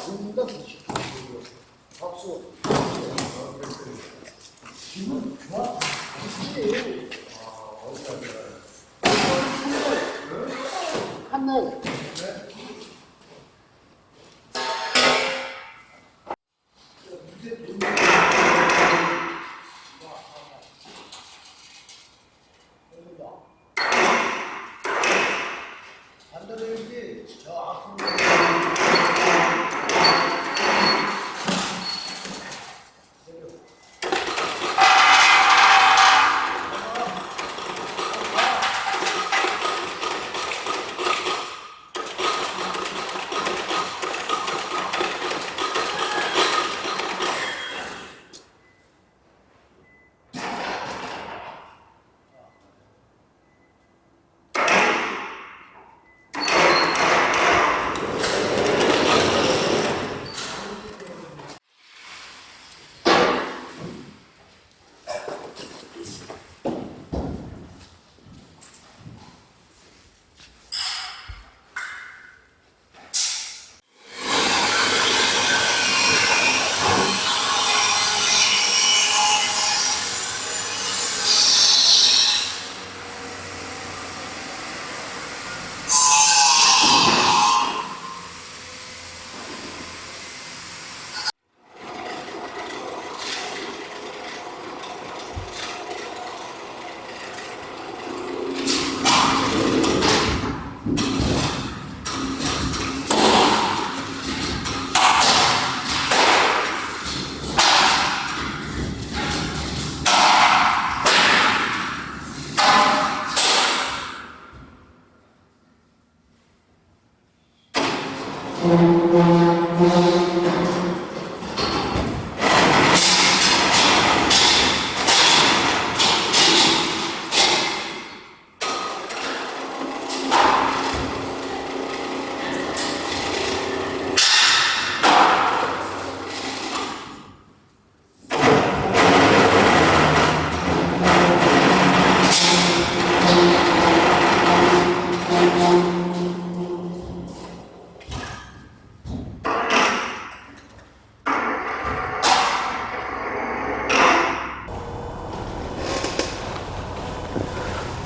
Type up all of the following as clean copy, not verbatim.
아닙니다. 박수. 지금 정확히 한날 반대로 이렇게 저 앞으로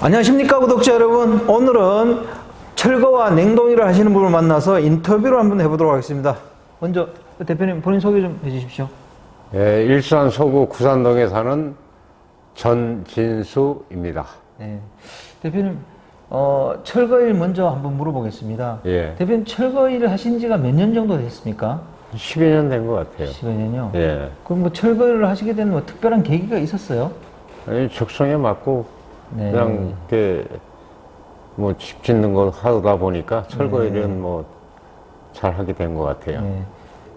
안녕하십니까 구독자 여러분. 오늘은 철거와 냉동일을 하시는 분을 만나서 인터뷰를 한번 해보도록 하겠습니다. 먼저 대표님 본인 소개 좀 해주십시오. 예, 일산 서구 구산동에 사는 전진수입니다. 네. 대표님 철거일 먼저 한번 물어보겠습니다. 예. 대표님 철거일을 하신 지가 몇 년 정도 됐습니까? 12년 된 것 같아요. 10여년요? 예. 그럼 뭐 철거일을 하시게 된 뭐 특별한 계기가 있었어요? 아니, 적성에 맞고 네. 그냥 이렇게 뭐 집 짓는 거 하다 보니까 철거일은 뭐 잘 하게 된 것 같아요. 네.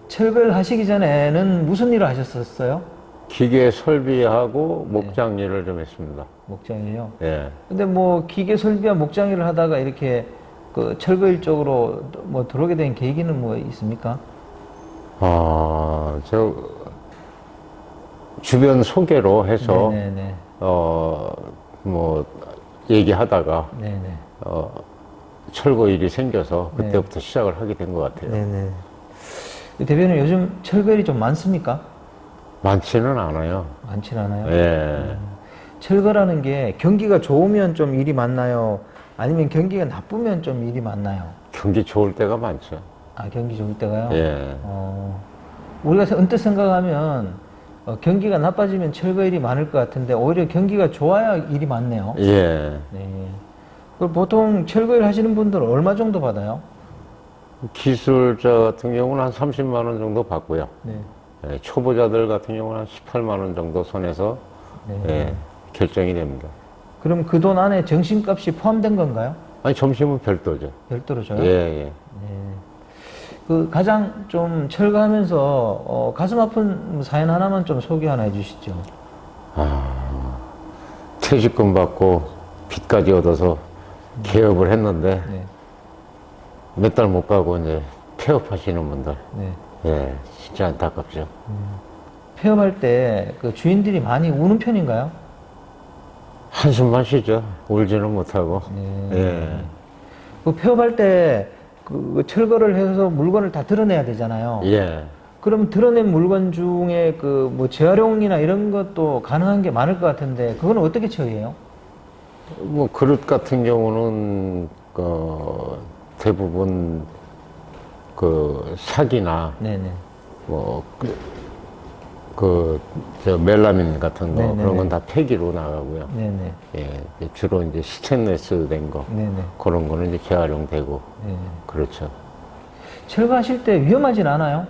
철거일 하시기 전에는 무슨 일을 하셨었어요? 기계 설비하고 목장 일을 좀 했습니다. 목장이요? 예. 근데 뭐 기계 설비와 목장 일을 하다가 이렇게 그 철거일 쪽으로 뭐 들어오게 된 계기는 뭐 있습니까? 저 주변 소개로 해서 네네네. 뭐 얘기하다가 네네. 철거 일이 생겨서 그때부터 시작을 하게 된 것 같아요. 네네. 대표님 요즘 철거일이 좀 많습니까? 많지는 않아요. 많진 않아요. 예. 철거라는 게 경기가 좋으면 좀 일이 많나요? 아니면 경기가 나쁘면 좀 일이 많나요? 경기 좋을 때가 많죠. 아, 경기 좋을 때가요? 예. 우리가 언뜻 생각하면 경기가 나빠지면 철거일이 많을 것 같은데 오히려 경기가 좋아야 일이 많네요. 예. 네. 그럼 보통 철거일 하시는 분들은 얼마 정도 받아요? 기술자 같은 경우는 한 30만 원 정도 받고요. 네. 예, 초보자들 같은 경우는 한 18만 원 정도 선에서 네. 예, 결정이 됩니다. 그럼 그 돈 안에 정신값이 포함된 건가요? 아니, 점심은 별도죠. 별도로 줘요? 예, 예. 그 가장 좀 철거하면서 가슴 아픈 사연 하나만 좀 소개 하나 해주시죠. 퇴직금 받고 빚까지 얻어서 개업을 했는데 네. 몇 달 못 가고 이제 폐업하시는 분들. 네. 예, 진짜 안타깝죠. 폐업할 때 그 주인들이 많이 우는 편인가요? 한숨만 쉬죠. 울지는 못하고. 네. 예. 그 폐업할 때 그 철거를 해서 물건을 다 드러내야 되잖아요. 예. 그럼 드러낸 물건 중에 그 뭐 재활용이나 이런 것도 가능한 게 많을 것 같은데 그건 어떻게 처리해요? 뭐 그릇 같은 경우는 대부분 그 사기나 네네. 뭐 저 멜라민 같은 거 네네네. 그런 건 다 폐기로 나가고요. 네네. 예, 이제 주로 이제 스테인리스 된 거 네네. 그런 거는 이제 재활용되고 네네. 그렇죠. 철거하실 때 위험하진 않아요?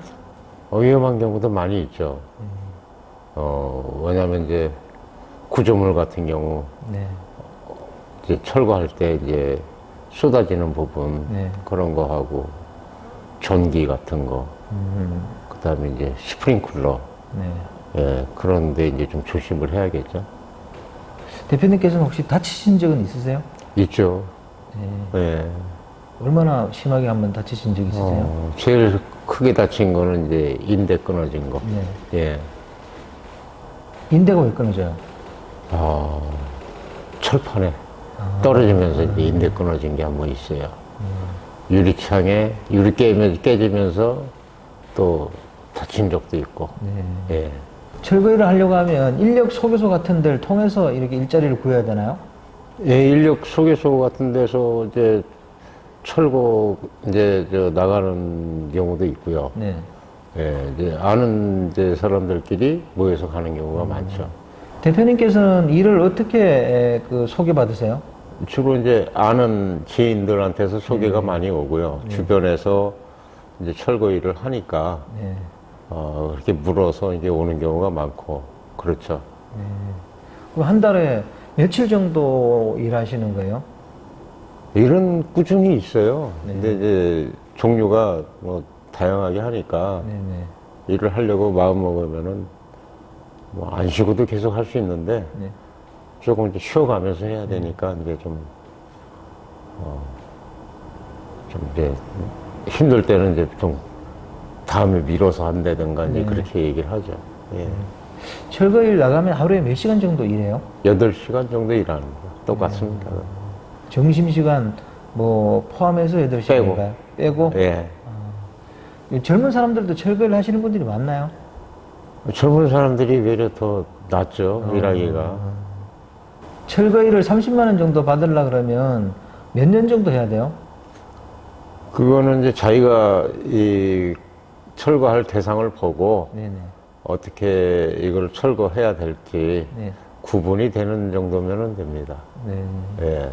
위험한 경우도 많이 있죠. 왜냐면 이제 구조물 같은 경우 네. 이제 철거할 때 이제 쏟아지는 부분 네. 그런 거 하고 전기 같은 거 그다음에 이제 스프링클러 네. 예, 그런데 이제 좀 조심을 해야겠죠. 대표님께서는 혹시 다치신 적은 있으세요? 있죠. 네. 예. 얼마나 심하게 한번 다치신 적 있으세요? 제일 크게 다친 거는 이제 인대 끊어진 거. 네. 예. 인대가 왜 끊어져요? 철판에 떨어지면서 이제 인대 끊어진 게 한 번 있어요. 유리창에 유리 깨지면서 또 다친 적도 있고. 네. 예. 철거를 하려고 하면 인력 소개소 같은 데를 통해서 이렇게 일자리를 구해야 되나요? 예, 인력 소개소 같은 데서 이제 철거 이제 나가는 경우도 있고요. 네. 예, 이제 아는 이제 사람들끼리 모여서 가는 경우가 많죠. 대표님께서는 일을 어떻게 그 소개받으세요? 주로 이제 아는 지인들한테서 소개가 많이 오고요. 주변에서 이제 철거 일을 하니까 네. 그렇게 물어서 이제 오는 경우가 많고 그렇죠. 그럼 한 달에 며칠 정도 일하시는 거예요? 일은 꾸준히 있어요. 네. 근데 이제 종류가 뭐 다양하게 하니까 네네. 일을 하려고 마음 먹으면은 뭐 안 쉬고도 계속 할 수 있는데 네. 조금 이제 쉬어가면서 해야 되니까 이제 좀 이제 힘들 때는 이제 좀 다음에 미뤄서 한다든가 이제 네. 그렇게 얘기를 하죠. 예. 철거일 나가면 하루에 몇 시간 정도 일해요? 8시간 정도 일하는 거 똑같습니다. 점심시간 뭐 포함해서 8시간인가요? 빼고? 예. 젊은 사람들도 철거를 하시는 분들이 많나요? 젊은 사람들이 외려 더 낫죠, 일하기가. 철거일을 30만 원 정도 받으려 그러면 몇 년 정도 해야 돼요? 그거는 이제 자기가 이 철거할 대상을 보고 네네. 어떻게 이걸 철거해야 될지 네. 구분이 되는 정도면은 됩니다. 네. 예.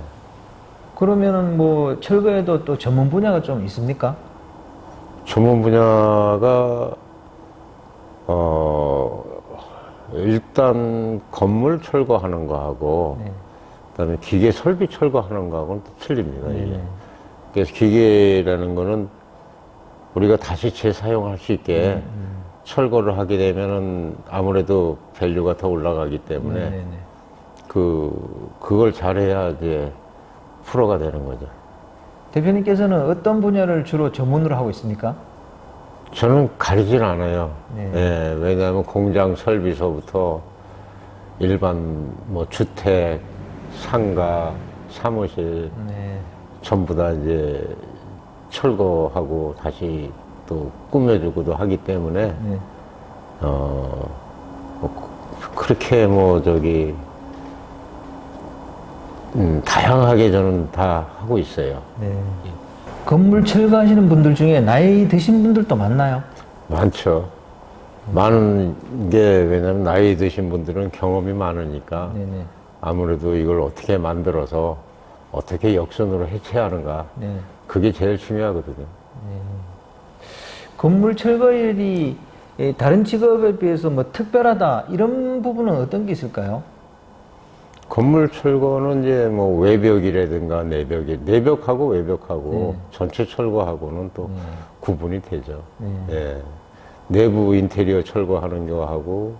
그러면은 뭐 철거에도 또 전문 분야가 좀 있습니까? 전문 분야가 일단 건물 철거하는 거하고 네. 그다음에 기계 설비 철거하는 거하고는 또 틀립니다. 이게. 네. 그래서 기계라는 거는 우리가 다시 재사용할 수 있게 철거를 하게 되면은 아무래도 밸류가 더 올라가기 때문에 네네. 그걸 잘해야 이제 프로가 되는 거죠. 대표님께서는 어떤 분야를 주로 전문으로 하고 있습니까? 저는 가리진 않아요. 네. 예, 왜냐하면 공장 설비서부터 일반 뭐 주택, 상가, 사무실 네. 전부 다 이제 철거하고 다시 또 꾸며주고도 하기 때문에 네. 그렇게 뭐 다양하게 저는 다 하고 있어요. 네. 건물 철거하시는 분들 중에 나이 드신 분들도 많나요? 많죠. 많은 게 왜냐면 나이 드신 분들은 경험이 많으니까 네네. 아무래도 이걸 어떻게 만들어서 어떻게 역선으로 해체하는가 네. 그게 제일 중요하거든요. 건물 철거일이 다른 직업에 비해서 뭐 특별하다 이런 부분은 어떤 게 있을까요? 건물 철거는 이제 뭐 외벽이라든가 내벽하고 외벽하고 전체 철거하고는 또 구분이 되죠. 예. 내부 인테리어 철거하는 거하고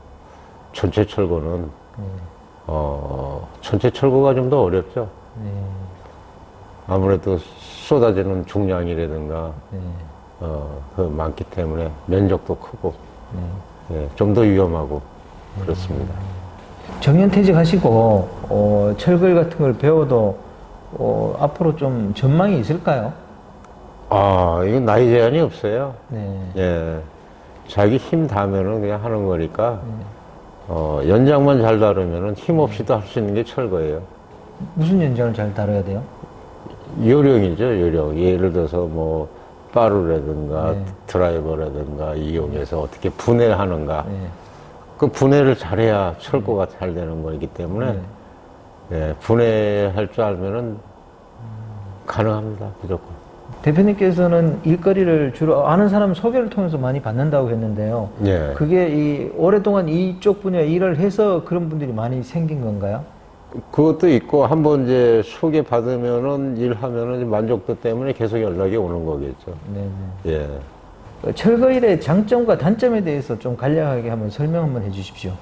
전체 철거는 전체 철거가 좀 더 어렵죠. 아무래도 쏟아지는 중량이라든가 그 많기 때문에 면적도 크고 예, 좀 더 위험하고 그렇습니다. 정년퇴직하시고 철거일 같은 걸 배워도 앞으로 좀 전망이 있을까요? 아, 이건 나이 제한이 없어요. 네. 예. 자기 힘 닿으면은 그냥 하는 거니까, 연장만 잘 다루면은 힘 없이도 할 수 있는 게 철거예요. 무슨 연장을 잘 다뤄야 돼요? 요령이죠, 요령. 예를 들어서 뭐, 빠루라든가 네. 드라이버라든가 이용해서 어떻게 분해하는가. 네. 그 분해를 잘해야 철거가 잘 되는 거기 때문에, 네. 예, 분해할 줄 알면은 가능합니다, 무조건. 대표님께서는 일거리를 주로 아는 사람 소개를 통해서 많이 받는다고 했는데요. 예. 그게 오랫동안 이쪽 분야 일을 해서 그런 분들이 많이 생긴 건가요? 그것도 있고, 한번 이제 소개받으면은, 일하면은 만족도 때문에 계속 연락이 오는 거겠죠. 네네. 예. 철거일의 장점과 단점에 대해서 좀 간략하게 한번 설명 한번 해주십시오.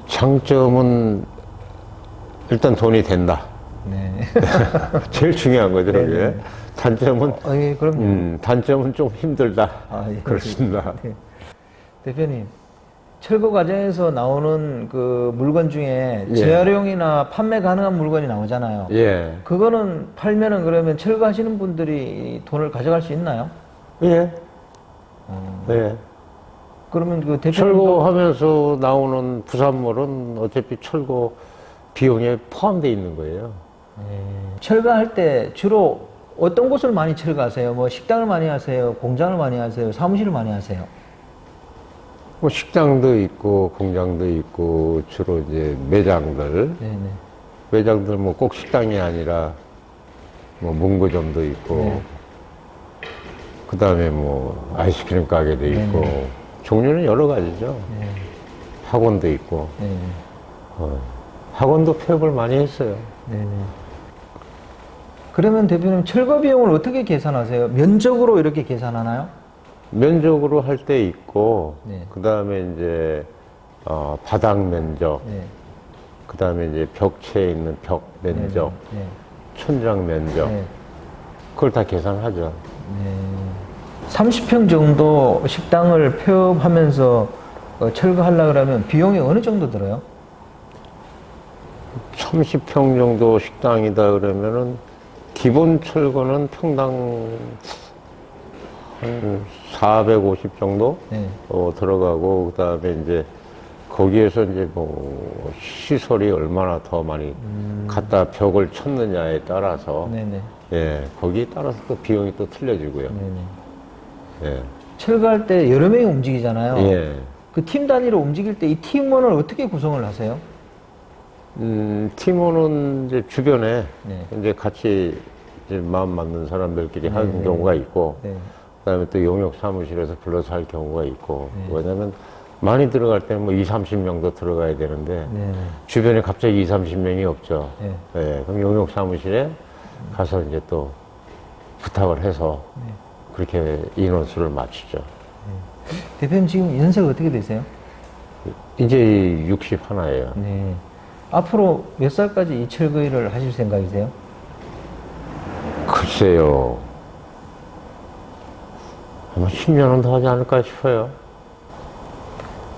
장점은 일단 돈이 된다. 네. 제일 중요한 거죠, 그게. 네네. 단점은, 예, 그럼요. 단점은 좀 힘들다. 아, 예. 그렇습니다. 네. 대표님, 철거 과정에서 나오는 그 물건 중에 예. 재활용이나 판매 가능한 물건이 나오잖아요. 예. 그거는 팔면은 그러면 철거하시는 분들이 돈을 가져갈 수 있나요? 예. 예. 그러면 그 대표님 철거하면서 나오는 부산물은 어차피 철거 비용에 포함되어 있는 거예요. 철거할 때 주로 어떤 곳을 많이 철거하세요? 뭐 식당을 많이 하세요? 공장을 많이 하세요? 사무실을 많이 하세요? 뭐 식당도 있고, 공장도 있고, 주로 이제 매장들. 네네. 매장들 뭐 꼭 식당이 아니라 뭐 문구점도 있고, 네. 그 다음에 뭐 아이스크림 가게도 있고, 종류는 여러 가지죠. 네. 학원도 있고, 네. 학원도 폐업을 많이 했어요. 네네. 그러면 대표님 철거 비용을 어떻게 계산하세요? 면적으로 이렇게 계산하나요? 면적으로 할 때 있고, 네. 그 다음에 이제, 바닥 면적, 네. 그 다음에 이제 벽체에 있는 벽 면적, 네. 천장 면적, 네. 그걸 다 계산하죠. 네. 30평 정도 식당을 폐업하면서 철거하려고 그러면 비용이 어느 정도 들어요? 30평 정도 식당이다 그러면은, 기본 철거는 평당 한 450 정도? 네. 들어가고, 그 다음에 이제, 거기에서 이제 뭐, 시설이 얼마나 더 많이 갖다 벽을 쳤느냐에 따라서, 네네. 예, 거기에 따라서 또 비용이 또 틀려지고요. 네네. 예. 철거할 때 여러 명이 움직이잖아요. 예. 그 팀 단위로 움직일 때 이 팀원을 어떻게 구성을 하세요? 팀원은 이제 주변에 네. 이제 같이 이제 마음 맞는 사람들끼리 하는 네. 경우가 있고, 네. 그다음에 또 용역 사무실에서 불러서 할 경우가 있고, 네. 왜냐면 많이 들어갈 때는 뭐 2, 30명도 들어가야 되는데, 네. 주변에 갑자기 2, 30명이 없죠. 네. 예, 그럼 용역 사무실에 가서 이제 또 부탁을 해서 네. 그렇게 인원수를 맞추죠. 대표님 지금 연세가 어떻게 되세요? 이제 61예요. 네. 앞으로 몇 살까지 이 철거 일을 하실 생각이세요? 글쎄요. 아마 10년은 더 하지 않을까 싶어요.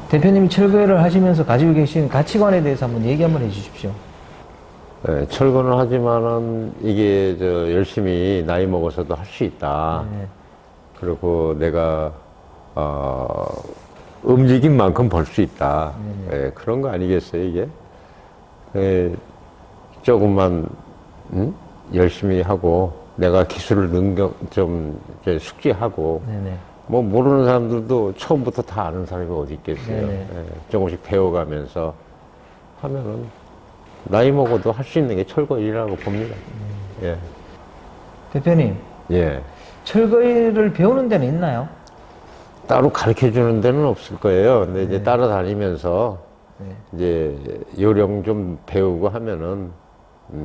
대표님이 철거 일을 하시면서 가지고 계신 가치관에 대해서 한번 얘기 한번 해주십시오. 네, 철거는 하지만은 이게 열심히 나이 먹어서도 할 수 있다. 네. 그리고 내가 움직인 만큼 벌 수 있다. 예, 그런 거 아니겠어요, 이게? 예, 조금만 열심히 하고 내가 기술을 좀 이제 숙지하고 네네. 뭐 모르는 사람들도 처음부터 다 아는 사람이 어디 있겠어요. 네네. 예, 조금씩 배워가면서 하면은 나이 먹어도 할 수 있는 게 철거 일이라고 봅니다. 예, 대표님, 예. 철거 일을 배우는 데는 있나요? 따로 가르쳐 주는 데는 없을 거예요. 근데 이제 따라다니면서 네. 이제 요령 좀 배우고 하면은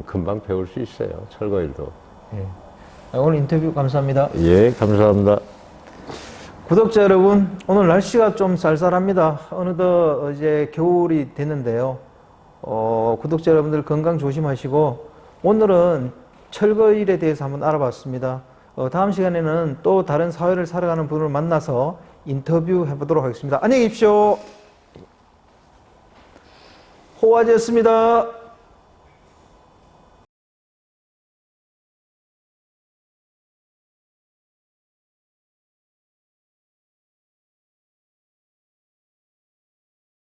금방 배울 수 있어요. 철거 일도. 네. 오늘 인터뷰 감사합니다. 예, 감사합니다. 구독자 여러분, 오늘 날씨가 좀 쌀쌀합니다. 어느덧 이제 겨울이 됐는데요. 구독자 여러분들 건강 조심하시고, 오늘은 철거일에 대해서 한번 알아봤습니다. 다음 시간에는 또 다른 사회를 살아가는 분을 만나서 인터뷰 해보도록 하겠습니다. 안녕히 계십시오. 호화제였습니다.